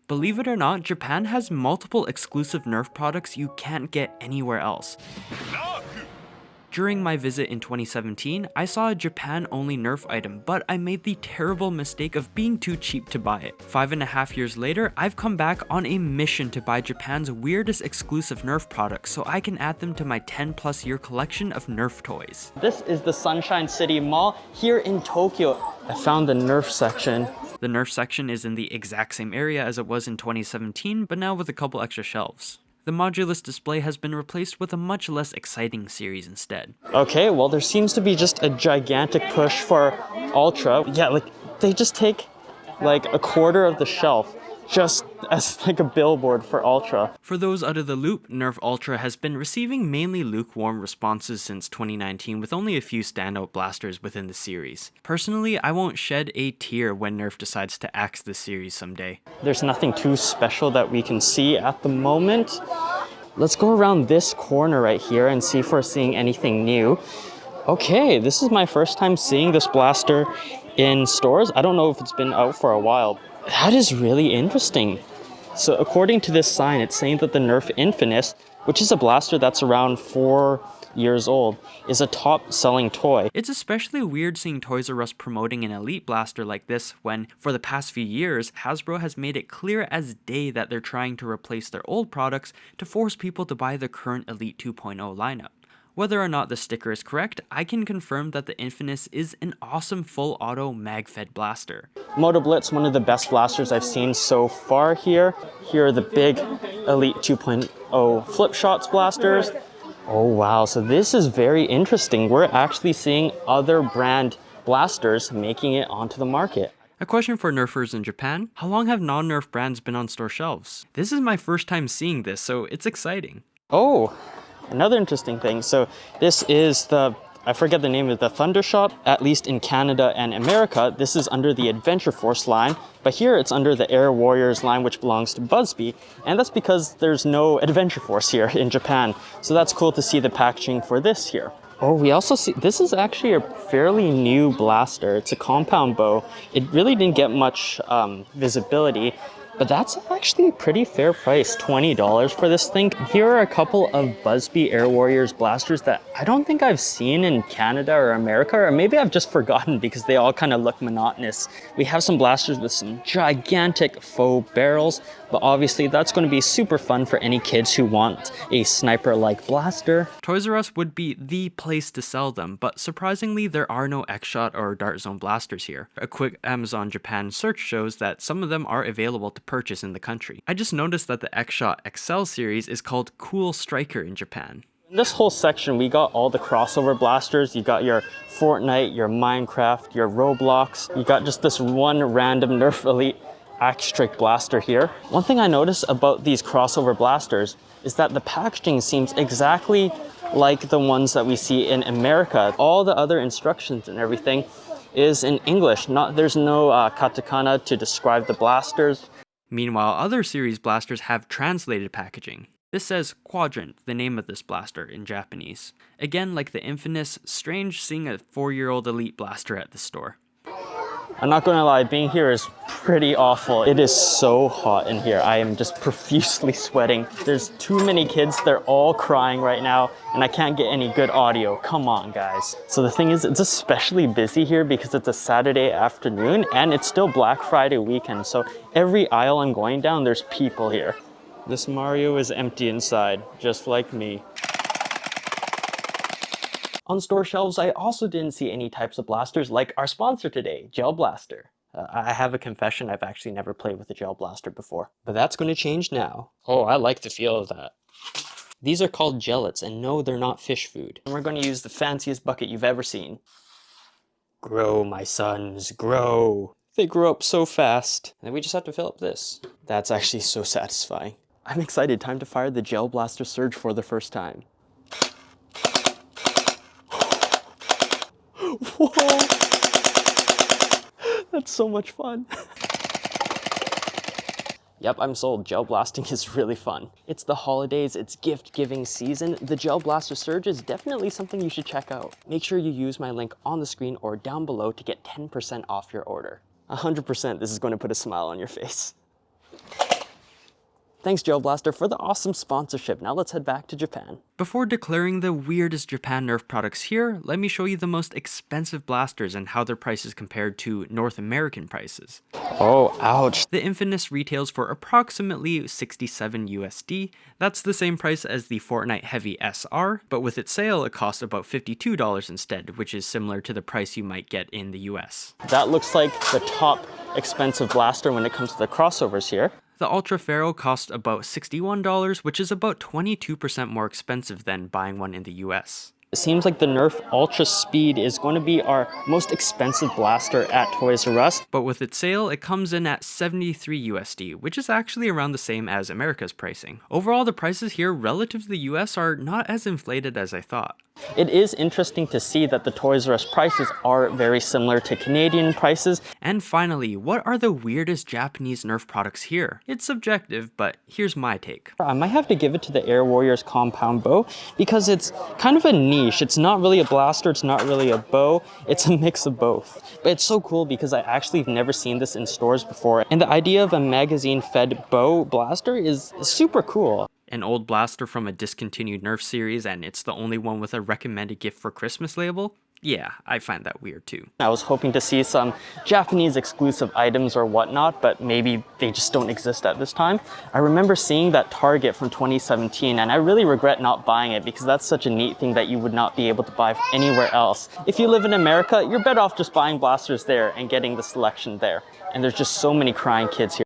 Believe it or not, Japan has multiple exclusive Nerf products you can't get anywhere else. During my visit in 2017, I saw a Japan-only Nerf item, but I made the terrible mistake of being too cheap to buy it. 5.5 years later, I've come back on a mission to buy Japan's weirdest exclusive Nerf products so I can add them to my 10+ year collection of Nerf toys. This is the Sunshine City Mall here in Tokyo. I found the Nerf section. The Nerf section is in the exact same area as it was in 2017, but now with a couple extra shelves. The modulus display has been replaced with a much less exciting series instead. Okay, well there seems to be just a gigantic push for Ultra. Yeah, like they just take like a quarter of the shelf just as like a billboard for Ultra. For those out of the loop, Nerf Ultra has been receiving mainly lukewarm responses since 2019 with only a few standout blasters within the series. Personally, I won't shed a tear when Nerf decides to axe the series someday. There's nothing too special that we can see at the moment. Let's go around this corner right here and see if we're seeing anything new. Okay, this is my first time seeing this blaster in stores. I don't know if it's been out for a while. That is really interesting. So according to this sign, it's saying that the Nerf Infinus, which is a blaster that's around 4 years old, is a top-selling toy. It's especially weird seeing Toys R Us promoting an Elite blaster like this when, for the past few years, Hasbro has made it clear as day that they're trying to replace their old products to force people to buy the current Elite 2.0 lineup. Whether or not the sticker is correct, I can confirm that the Infinus is an awesome full auto mag-fed blaster. Moto Blitz, one of the best blasters I've seen so far here. Here are the big Elite 2.0 flip shots blasters. Oh wow, so this is very interesting. We're actually seeing other brand blasters making it onto the market. A question for Nerfers in Japan: how long have non-Nerf brands been on store shelves? This is my first time seeing this, so it's exciting. Oh, another interesting thing. So this is the, I forget the name of the Thundershot, at least in Canada and America. This is under the Adventure Force line, but here it's under the Air Warriors line, which belongs to Busby. And that's because there's no Adventure Force here in Japan. So that's cool to see the packaging for this here. Oh, we also see, this is actually a fairly new blaster. It's a compound bow. It really didn't get much visibility, but that's actually a pretty fair price, $20 for this thing. Here are a couple of Busby Air Warriors blasters that I don't think I've seen in Canada or America, or maybe I've just forgotten because they all kind of look monotonous. We have some blasters with some gigantic faux barrels, but obviously that's going to be super fun for any kids who want a sniper-like blaster. Toys R Us would be the place to sell them, but surprisingly there are no X-Shot or Dart Zone blasters here. A quick Amazon Japan search shows that some of them are available to purchase in the country. I just noticed that the X-Shot XL series is called Cool Striker in Japan. In this whole section, we got all the crossover blasters. You got your Fortnite, your Minecraft, your Roblox. You got just this one random Nerf Elite Axe Strike blaster here. One thing I noticed about these crossover blasters is that the packaging seems exactly like the ones that we see in America. All the other instructions and everything is in English. There's no katakana to describe the blasters. Meanwhile, other series blasters have translated packaging. This says Quadrant, the name of this blaster, in Japanese. Again, like the Infinus, strange seeing a 4-year-old Elite blaster at the store. I'm not gonna lie, being here is pretty awful. It is so hot in here. I am just profusely sweating. There's too many kids, they're all crying right now, and I can't get any good audio. Come on, guys. So the thing is, it's especially busy here because it's a Saturday afternoon and it's still Black Friday weekend. So every aisle I'm going down, there's people here. This Mario is empty inside, just like me. On store shelves, I also didn't see any types of blasters like our sponsor today, Gel Blaster. I have a confession, I've actually never played with a Gel Blaster before, but that's going to change now. Oh, I like the feel of that. These are called gellets, and no, they're not fish food. And we're going to use the fanciest bucket you've ever seen. Grow, my sons, grow. They grow up so fast. And then we just have to fill up this. That's actually so satisfying. I'm excited, time to fire the Gel Blaster Surge for the first time. Whoa! That's so much fun. Yep, I'm sold. Gel blasting is really fun. It's the holidays, it's gift-giving season. The Gel Blaster Surge is definitely something you should check out. Make sure you use my link on the screen or down below to get 10% off your order. 100% this is going to put a smile on your face. Thanks, Gel Blaster, for the awesome sponsorship. Now let's head back to Japan. Before declaring the weirdest Japan Nerf products here, let me show you the most expensive blasters and how their prices compared to North American prices. Oh, ouch. The Infamous retails for approximately 67 USD. That's the same price as the Fortnite Heavy SR, but with its sale, it costs about $52 instead, which is similar to the price you might get in the US. That looks like the top expensive blaster when it comes to the crossovers here. The Ultra Ferro cost about $61, which is about 22% more expensive than buying one in the US. It seems like the Nerf Ultra Speed is going to be our most expensive blaster at Toys R Us. But with its sale, it comes in at 73 USD, which is actually around the same as America's pricing. Overall, the prices here relative to the US are not as inflated as I thought. It is interesting to see that the Toys R Us prices are very similar to Canadian prices. And finally, what are the weirdest Japanese Nerf products here? It's subjective, but here's my take. I might have to give it to the Air Warriors compound bow because it's kind of a niche. It's not really a blaster, it's not really a bow, it's a mix of both. But it's so cool because I actually have never seen this in stores before. And the idea of a magazine-fed bow blaster is super cool. An old blaster from a discontinued Nerf series, and it's the only one with a recommended gift for Christmas label? Yeah, I find that weird too. I was hoping to see some Japanese exclusive items or whatnot, but maybe they just don't exist at this time. I remember seeing that Target from 2017, and I really regret not buying it because that's such a neat thing that you would not be able to buy anywhere else. If you live in America, you're better off just buying blasters there and getting the selection there. And there's just so many crying kids here.